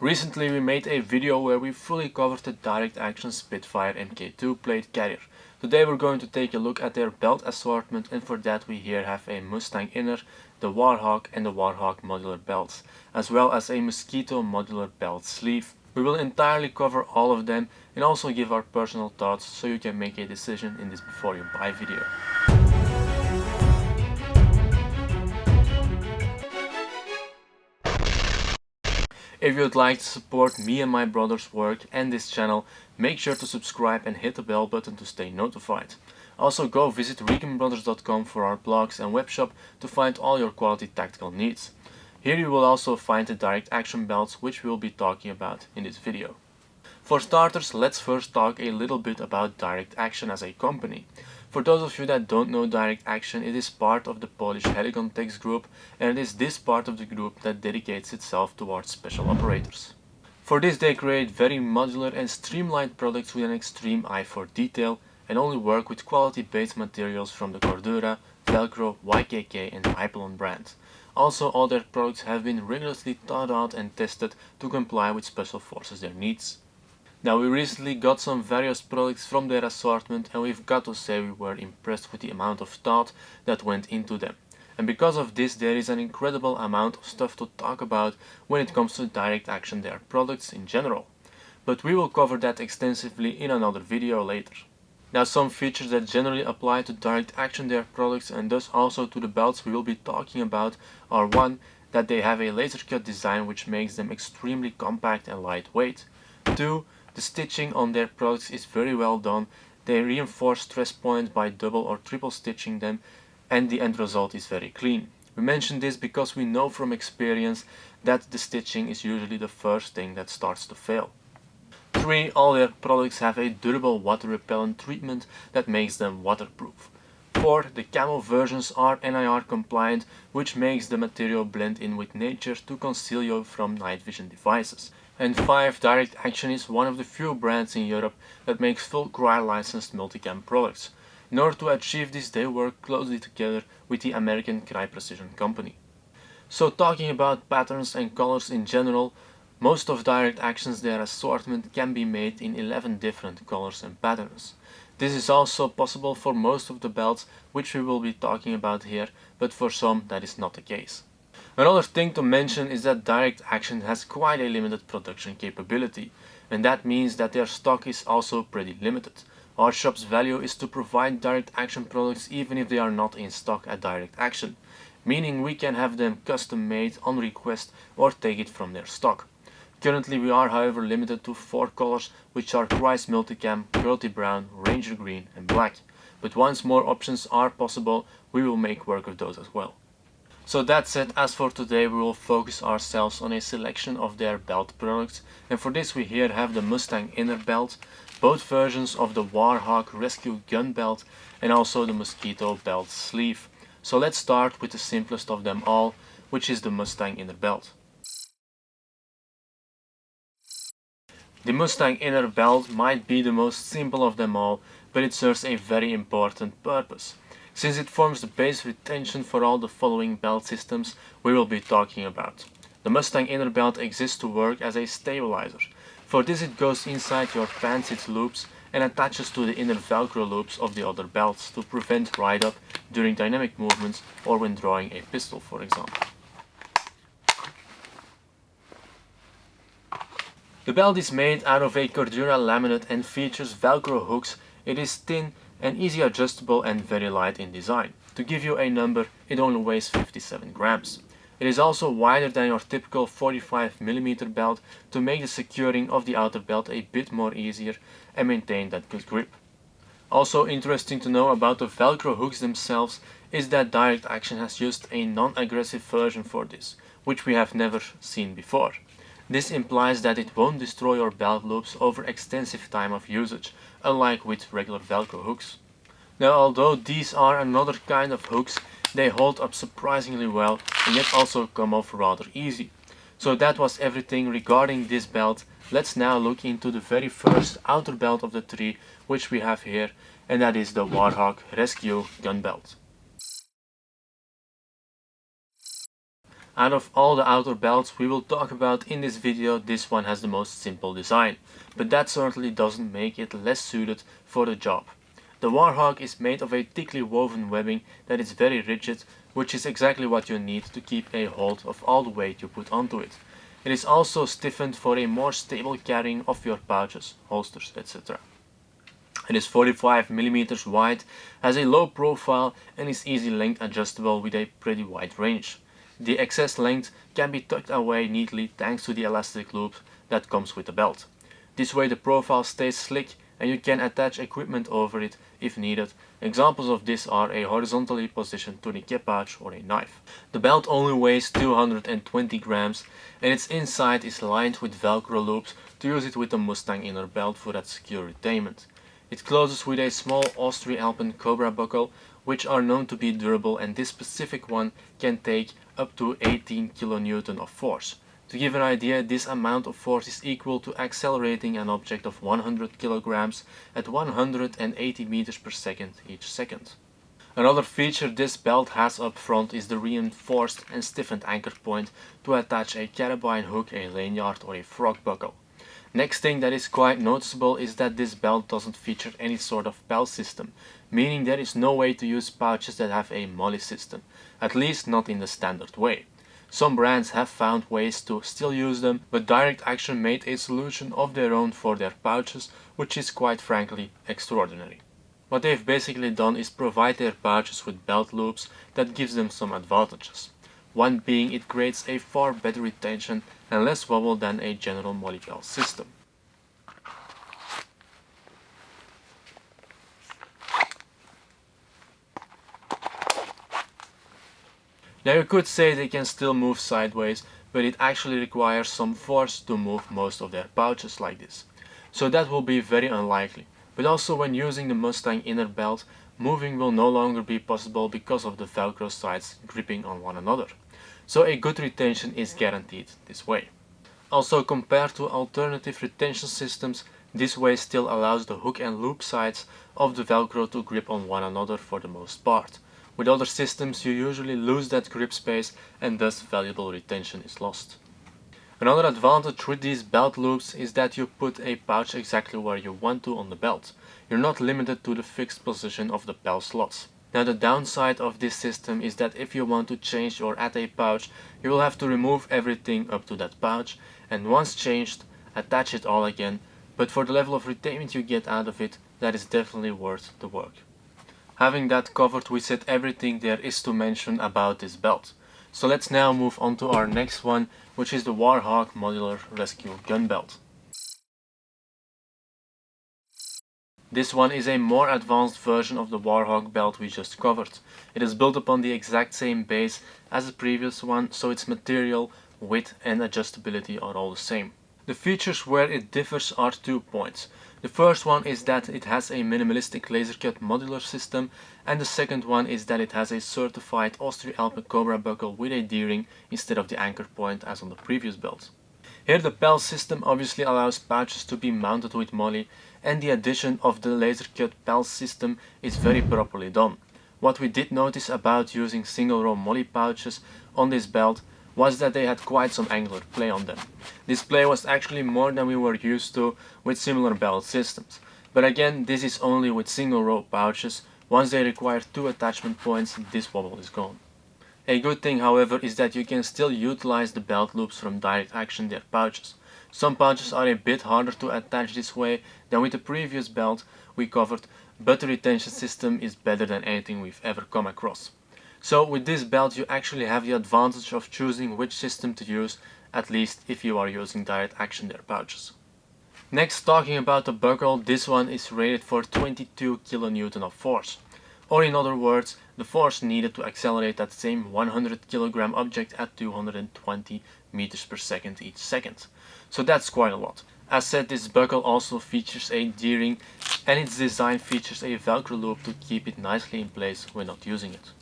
Recently we made a video where we fully covered the direct action Spitfire MK2 plate carrier. Today we're going to take a look at their belt assortment, and for that we here have a Mustang Inner, the Warhawk and the Warhawk Modular belts, as well as a Mosquito Modular Belt Sleeve. We will entirely cover all of them and also give our personal thoughts so you can make a decision in this before you buy video. If you would like to support me and my brother's work and this channel, make sure to subscribe and hit the bell button to stay notified. Also go visit ReconBrothers.com for our blogs and webshop to find all your quality tactical needs. Here you will also find the direct action belts, which we will be talking about in this video. For starters, let's first talk a little bit about Direct Action as a company. For those of you that don't know Direct Action, it is part of the Polish ReconBrothers group, and it is this part of the group that dedicates itself towards special operators. For this they create very modular and streamlined products with an extreme eye for detail, and only work with quality base materials from the Cordura, Velcro, YKK and Hypalon brands. Also, all their products have been rigorously thought out and tested to comply with Special Forces their needs. Now, we recently got some various products from their assortment, and we've got to say we were impressed with the amount of thought that went into them. And because of this, there is an incredible amount of stuff to talk about when it comes to direct action their products in general. But we will cover that extensively in another video later. Now, some features that generally apply to direct action their products and thus also to the belts we will be talking about are: 1. That they have a laser cut design which makes them extremely compact and lightweight. 2. The stitching on their products is very well done. They reinforce stress points by double or triple stitching them, and the end result is very clean. We mention this because we know from experience that the stitching is usually the first thing that starts to fail. 3. All their products have a durable water repellent treatment that makes them waterproof. 4. The camo versions are NIR compliant, which makes the material blend in with nature to conceal you from night vision devices. And 5. Direct Action is one of the few brands in Europe that makes full CRY licensed multicam products. In order to achieve this, they work closely together with the American CRY Precision company. So, talking about patterns and colors in general, most of Direct Action's their assortment can be made in 11 different colors and patterns. This is also possible for most of the belts, which we will be talking about here, but for some that is not the case. Another thing to mention is that Direct Action has quite a limited production capability, and that means that their stock is also pretty limited. Our shop's value is to provide Direct Action products even if they are not in stock at Direct Action, meaning we can have them custom made on request or take it from their stock. Currently we are however limited to 4 colors, which are Christ Multicam, Quality Brown, Ranger Green and Black, but once more options are possible, we will make work of those as well. So that said, as for today we will focus ourselves on a selection of their belt products, and for this we here have the Mustang Inner belt, both versions of the Warhawk Rescue gun belt and also the Mosquito Belt Sleeve. So let's start with the simplest of them all, which is the Mustang Inner belt. The Mustang Inner belt might be the most simple of them all, but it serves a very important purpose, since it forms the base retention for all the following belt systems we will be talking about. The Mustang Inner belt exists to work as a stabilizer. For this it goes inside your pants its loops and attaches to the inner Velcro loops of the other belts to prevent ride-up during dynamic movements or when drawing a pistol, for example. The belt is made out of a Cordura laminate and features Velcro hooks. It is thin and easy adjustable and very light in design. To give you a number, it only weighs 57 grams. It is also wider than your typical 45mm belt to make the securing of the outer belt a bit more easier and maintain that good grip. Also interesting to know about the Velcro hooks themselves is that Direct Action has used a non-aggressive version for this, which we have never seen before. This implies that it won't destroy your belt loops over extensive time of usage, unlike with regular Velcro hooks. Now, although these are another kind of hooks, they hold up surprisingly well and yet also come off rather easy. So that was everything regarding this belt. Let's now look into the very first outer belt of the three, which we have here, and that is the Warhawk Rescue gun belt. Out of all the outer belts we will talk about in this video, this one has the most simple design, but that certainly doesn't make it less suited for the job. The Warhawk is made of a thickly woven webbing that is very rigid, which is exactly what you need to keep a hold of all the weight you put onto it. It is also stiffened for a more stable carrying of your pouches, holsters, etc. It is 45 mm wide, has a low profile and is easy length adjustable with a pretty wide range. The excess length can be tucked away neatly thanks to the elastic loop that comes with the belt. This way the profile stays slick and you can attach equipment over it if needed. Examples of this are a horizontally positioned tourniquet pouch or a knife. The belt only weighs 220 grams and its inside is lined with velcro loops to use it with the Mustang Inner belt for that secure retainment. It closes with a small Austria-Alpen Cobra buckle, which are known to be durable, and this specific one can take up to 18 kN of force. To give an idea, this amount of force is equal to accelerating an object of 100 kilograms at 180 meters per second each second. Another feature this belt has up front is the reinforced and stiffened anchor point to attach a carabine hook, a lanyard or a frog buckle. Next thing that is quite noticeable is that this belt doesn't feature any sort of belt system, meaning there is no way to use pouches that have a MOLLE system, at least not in the standard way. Some brands have found ways to still use them, but Direct Action made a solution of their own for their pouches, which is quite frankly extraordinary. What they've basically done is provide their pouches with belt loops that gives them some advantages. One being it creates a far better retention and less wobble than a general MOLLE belt system. Now you could say they can still move sideways, but it actually requires some force to move most of their pouches like this. So that will be very unlikely. But also when using the Mustang Inner belt, moving will no longer be possible because of the velcro sides gripping on one another. So a good retention is guaranteed this way. Also, compared to alternative retention systems, this way still allows the hook and loop sides of the velcro to grip on one another for the most part. With other systems you usually lose that grip space and thus valuable retention is lost. Another advantage with these belt loops is that you put a pouch exactly where you want to on the belt. You're not limited to the fixed position of the belt slots. Now the downside of this system is that if you want to change or add a pouch, you will have to remove everything up to that pouch, and once changed, attach it all again, but for the level of retainment you get out of it, that is definitely worth the work. Having that covered, we said everything there is to mention about this belt. So let's now move on to our next one, which is the Warhawk Modular Rescue gun belt. This one is a more advanced version of the Warhawk belt we just covered. It is built upon the exact same base as the previous one, so its material, width and adjustability are all the same. The features where it differs are 2 points. The first one is that it has a minimalistic laser cut modular system, and the second one is that it has a certified Austria-Alpen Cobra buckle with a D-ring instead of the anchor point as on the previous belt. Here the belt system obviously allows pouches to be mounted with MOLLE, and the addition of the laser cut belt system is very properly done. What we did notice about using single row MOLLE pouches on this belt was that they had quite some angular play on them. This play was actually more than we were used to with similar belt systems. But again, this is only with single row pouches. Once they require 2 attachment points, this wobble is gone. A good thing, however, is that you can still utilize the belt loops from Direct Action their pouches. Some pouches are a bit harder to attach this way than with the previous belt we covered, but the retention system is better than anything we've ever come across. So with this belt you actually have the advantage of choosing which system to use, at least if you are using Direct Action their pouches. Next, talking about the buckle, this one is rated for 22 kN of force. Or in other words, the force needed to accelerate that same 100 kg object at 220 meters per second each second. So that's quite a lot. As said, this buckle also features a D-ring, and its design features a velcro loop to keep it nicely in place when not using it.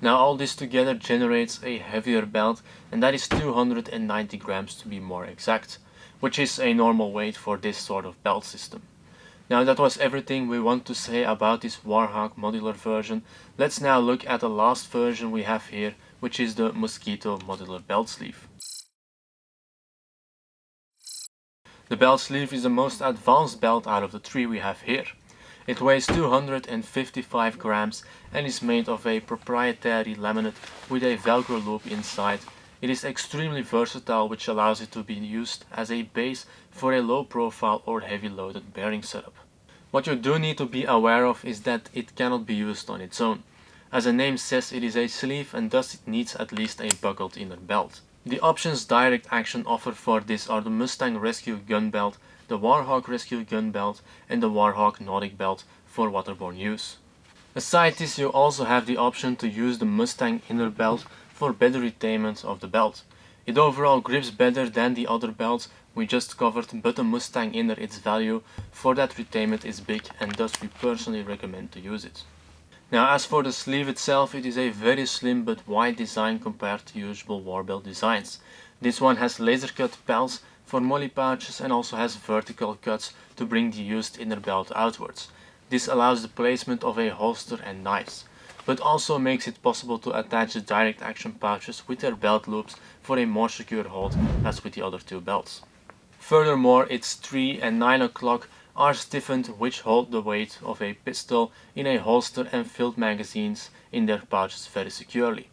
Now all this together generates a heavier belt, and that is 290 grams to be more exact, which is a normal weight for this sort of belt system. Now that was everything we want to say about this Warhawk modular version. Let's now look at the last version we have here, which is the Mosquito Modular Belt Sleeve. The belt sleeve is the most advanced belt out of the three we have here. It weighs 255 grams and is made of a proprietary laminate with a velcro loop inside. It is extremely versatile, which allows it to be used as a base for a low profile or heavy loaded bearing setup. What you do need to be aware of is that it cannot be used on its own. As the name says, it is a sleeve and thus it needs at least a buckled inner belt. The options direct action offer for this are the Mustang Rescue gun belt, the Warhawk Rescue gun belt and the Warhawk Nordic belt for waterborne use. Aside this, you also have the option to use the Mustang Inner belt for better retainment of the belt. It overall grips better than the other belts we just covered, but the Mustang Inner, its value for that retainment is big and thus we personally recommend to use it. Now as for the sleeve itself, it is a very slim but wide design compared to usual war belt designs. This one has laser cut pals for molly pouches and also has vertical cuts to bring the used inner belt outwards. This allows the placement of a holster and knives, but also makes it possible to attach the direct action pouches with their belt loops for a more secure hold as with the other two belts. Furthermore, its 3 and 9 o'clock are stiffened, which hold the weight of a pistol in a holster and filled magazines in their pouches very securely.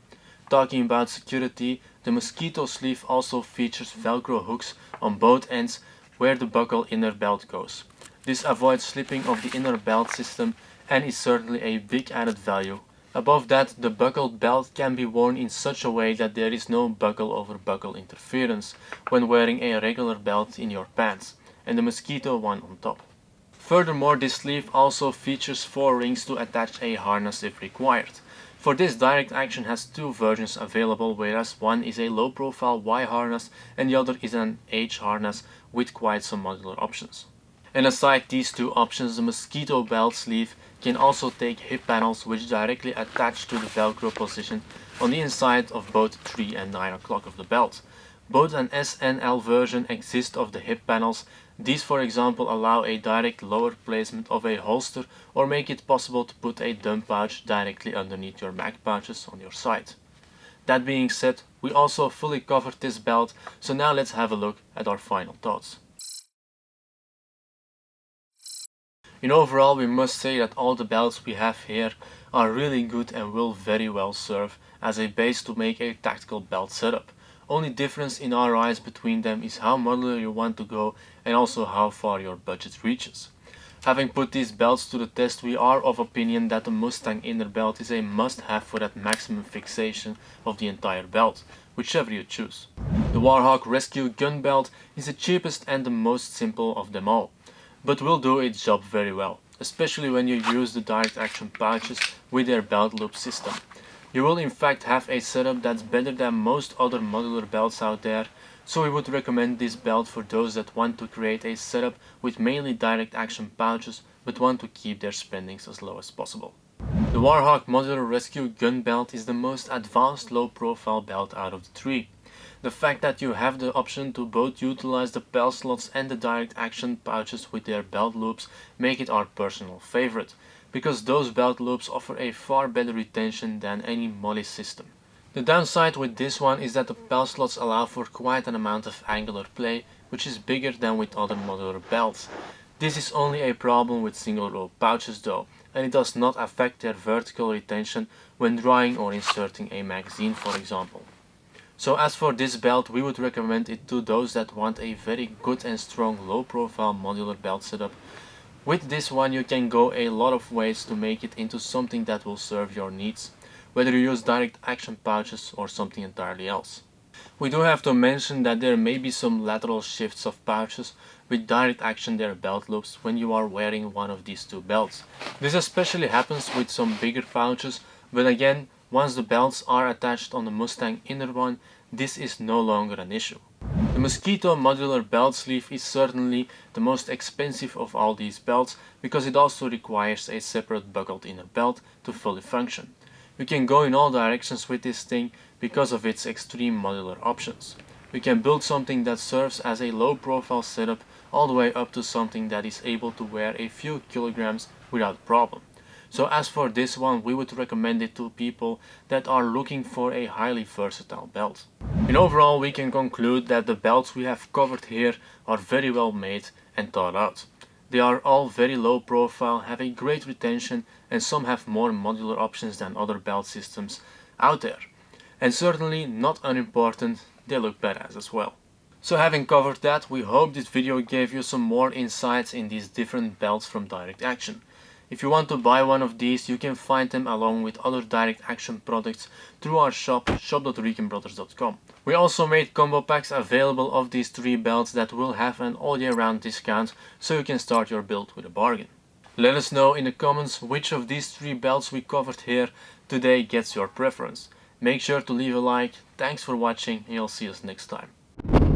Talking about security, the Mosquito sleeve also features velcro hooks on both ends where the buckle inner belt goes. This avoids slipping of the inner belt system and is certainly a big added value. Above that, the buckled belt can be worn in such a way that there is no buckle over buckle interference when wearing a regular belt in your pants, and the Mosquito one on top. Furthermore, this sleeve also features 4 rings to attach a harness if required. For this, direct action has 2 versions available, whereas one is a low profile Y harness and the other is an H harness with quite some modular options. And aside these 2 options, the Mosquito Belt Sleeve can also take hip panels which directly attach to the velcro position on the inside of both 3 and 9 o'clock of the belt. Both an S and L version exist of the hip panels. These, for example, allow a direct lower placement of a holster or make it possible to put a dump pouch directly underneath your mag pouches on your side. That being said, we also fully covered this belt, so now let's have a look at our final thoughts. In overall, we must say that all the belts we have here are really good and will very well serve as a base to make a tactical belt setup. Only difference in our eyes between them is how modular you want to go and also how far your budget reaches. Having put these belts to the test, we are of opinion that the Mustang Inner belt is a must-have for that maximum fixation of the entire belt, whichever you choose. The Warhawk Rescue gun belt is the cheapest and the most simple of them all, but will do its job very well, especially when you use the direct action pouches with their belt loop system. You will in fact have a setup that's better than most other modular belts out there, so we would recommend this belt for those that want to create a setup with mainly direct action pouches but want to keep their spendings as low as possible. The Warhawk Modular Rescue gun belt is the most advanced low profile belt out of the 3. The fact that you have the option to both utilize the pel slots and the direct action pouches with their belt loops make it our personal favorite, because those belt loops offer a far better retention than any molly system. The downside with this one is that the pel slots allow for quite an amount of angular play, which is bigger than with other modular belts. This is only a problem with single row pouches though, and it does not affect their vertical retention when drawing or inserting a magazine, for example. So as for this belt, we would recommend it to those that want a very good and strong low profile modular belt setup. With this one you can go a lot of ways to make it into something that will serve your needs, whether you use direct action pouches or something entirely else. We do have to mention that there may be some lateral shifts of pouches with direct action their belt loops when you are wearing one of these 2 belts. This especially happens with some bigger pouches, but again, once the belts are attached on the Mustang Inner one, this is no longer an issue. The Mosquito Modular Belt Sleeve is certainly the most expensive of all these belts because it also requires a separate buckled inner belt to fully function. You can go in all directions with this thing because of its extreme modular options. You can build something that serves as a low profile setup all the way up to something that is able to wear a few kilograms without problem. So as for this one, we would recommend it to people that are looking for a highly versatile belt. In overall, we can conclude that the belts we have covered here are very well made and thought out. They are all very low profile, have a great retention, and some have more modular options than other belt systems out there. And certainly not unimportant, they look badass as well. So having covered that, we hope this video gave you some more insights in these different belts from Direct Action. If you want to buy one of these, you can find them along with other Direct Action products through our shop, shop.ReconBrothers.com. We also made combo packs available of these 3 belts that will have an all year round discount, so you can start your build with a bargain. Let us know in the comments which of these 3 belts we covered here today gets your preference. Make sure to leave a like, thanks for watching, and I'll see us next time.